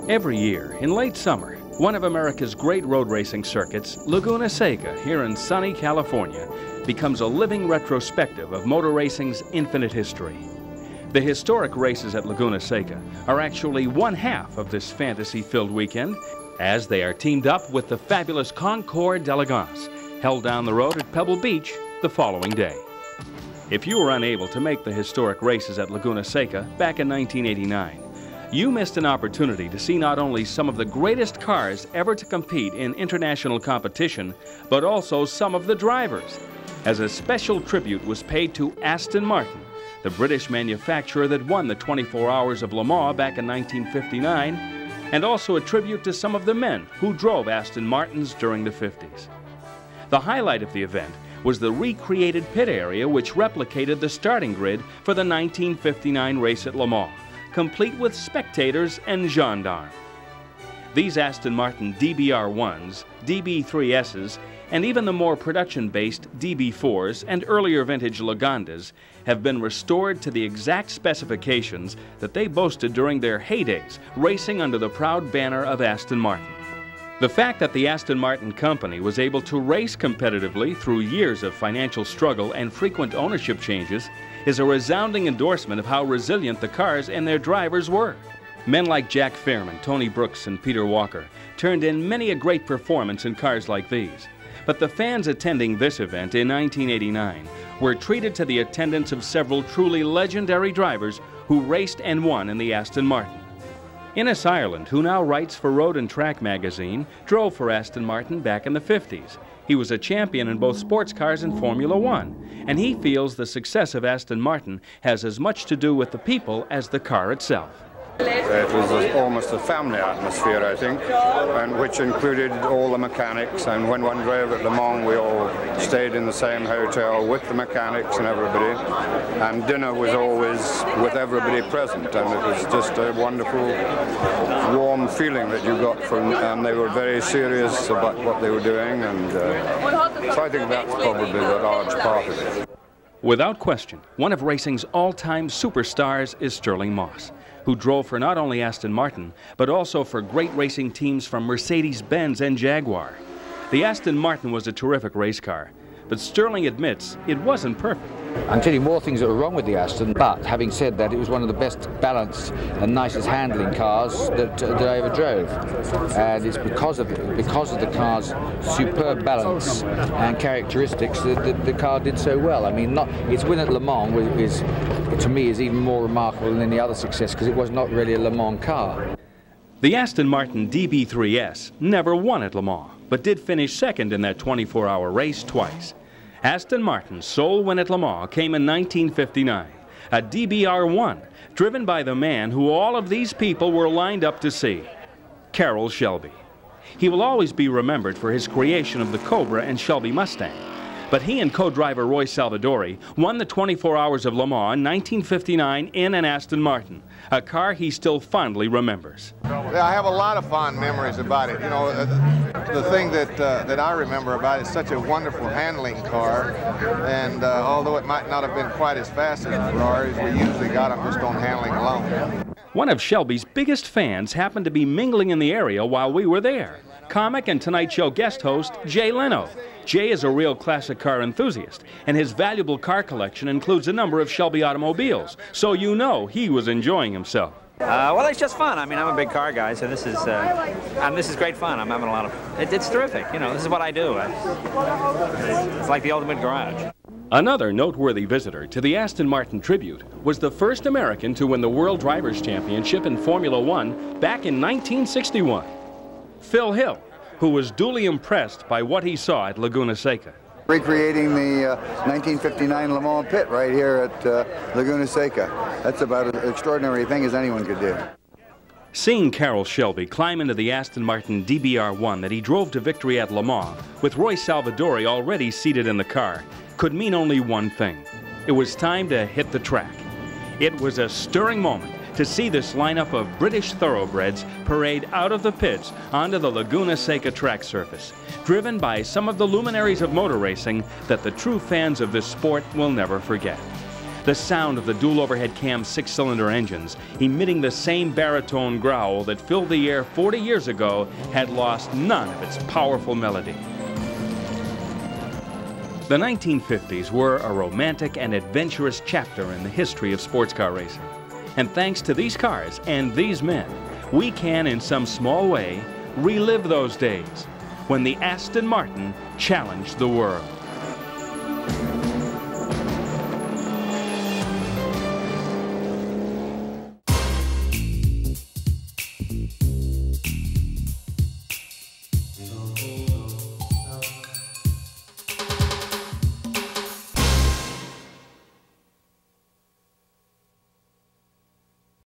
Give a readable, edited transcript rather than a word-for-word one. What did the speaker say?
Every year, in late summer, one of America's great road racing circuits, Laguna Seca, here in sunny California, becomes a living retrospective of motor racing's infinite history. The historic races at Laguna Seca are actually one half of this fantasy-filled weekend, as they are teamed up with the fabulous Concours d'Elegance, held down the road at Pebble Beach the following day. If you were unable to make the historic races at Laguna Seca back in 1989, you missed an opportunity to see not only some of the greatest cars ever to compete in international competition, but also some of the drivers, as a special tribute was paid to Aston Martin, the British manufacturer that won the 24 Hours of Le Mans back in 1959, and also a tribute to some of the men who drove Aston Martins during the 50s. The highlight of the event was the recreated pit area which replicated the starting grid for the 1959 race at Le Mans, complete with spectators and gendarmes. These Aston Martin DBR1s, DB3Ss, and even the more production-based DB4s and earlier vintage Lagundas have been restored to the exact specifications that they boasted during their heydays, racing under the proud banner of Aston Martin. The fact that the Aston Martin company was able to race competitively through years of financial struggle and frequent ownership changes is a resounding endorsement of how resilient the cars and their drivers were. Men like Jack Fairman, Tony Brooks, and Peter Walker turned in many a great performance in cars like these. But the fans attending this event in 1989 were treated to the attendance of several truly legendary drivers who raced and won in the Aston Martin. Innes Ireland, who now writes for Road and Track magazine, drove for Aston Martin back in the 50s. He was a champion in both sports cars and Formula One, and he feels the success of Aston Martin has as much to do with the people as the car itself. It was almost a family atmosphere, I think, and which included all the mechanics, and when one drove at Le Mans we all stayed in the same hotel with the mechanics and everybody, and dinner was always with everybody present, and it was just a wonderful warm feeling that you got from, and they were very serious about what they were doing, and so I think that's probably the large part of it. Without question, one of racing's all-time superstars is Stirling Moss, who drove for not only Aston Martin, but also for great racing teams from Mercedes-Benz and Jaguar. The Aston Martin was a terrific race car, but Stirling admits it wasn't perfect. I can tell you more things that were wrong with the Aston, but having said that, it was one of the best balanced and nicest handling cars that I ever drove. And it's because of the car's superb balance and characteristics that the car did so well. I mean, its win at Le Mans to me is even more remarkable than any other success, because it was not really a Le Mans car. The Aston Martin DB3S never won at Le Mans, but did finish second in that 24-hour race twice. Aston Martin's sole win at Le Mans came in 1959, a DBR1, driven by the man who all of these people were lined up to see, Carroll Shelby. He will always be remembered for his creation of the Cobra and Shelby Mustang, but he and co-driver Roy Salvadori won the 24 Hours of Le Mans in 1959 in an Aston Martin, a car he still fondly remembers. Yeah, I have a lot of fond memories about it. You know, the thing that I remember about it is such a wonderful handling car, and although it might not have been quite as fast as Ferraris, we usually got them just on handling alone. One of Shelby's biggest fans happened to be mingling in the area while we were there. Comic and Tonight Show guest host Jay Leno. Jay is a real classic car enthusiast, and his valuable car collection includes a number of Shelby automobiles, so you know he was enjoying himself. Well, it's just fun. I mean, I'm a big car guy, so this is great fun. I'm having a lot of it's terrific. You know, this is what I do. It's like the ultimate garage. Another noteworthy visitor to the Aston Martin tribute was the first American to win the World Drivers' Championship in Formula One back in 1961. Phil Hill, who was duly impressed by what he saw at Laguna Seca. Recreating the 1959 Le Mans pit right here at Laguna Seca. That's about as extraordinary a thing as anyone could do. Seeing Carroll Shelby climb into the Aston Martin DBR1 that he drove to victory at Le Mans, with Roy Salvadori already seated in the car, could mean only one thing. It was time to hit the track. It was a stirring moment to see this lineup of British thoroughbreds parade out of the pits onto the Laguna Seca track surface, driven by some of the luminaries of motor racing that the true fans of this sport will never forget. The sound of the dual overhead cam 6-cylinder engines, emitting the same baritone growl that filled the air 40 years ago, had lost none of its powerful melody. The 1950s were a romantic and adventurous chapter in the history of sports car racing. And thanks to these cars and these men, we can, in some small way, relive those days when the Aston Martin challenged the world.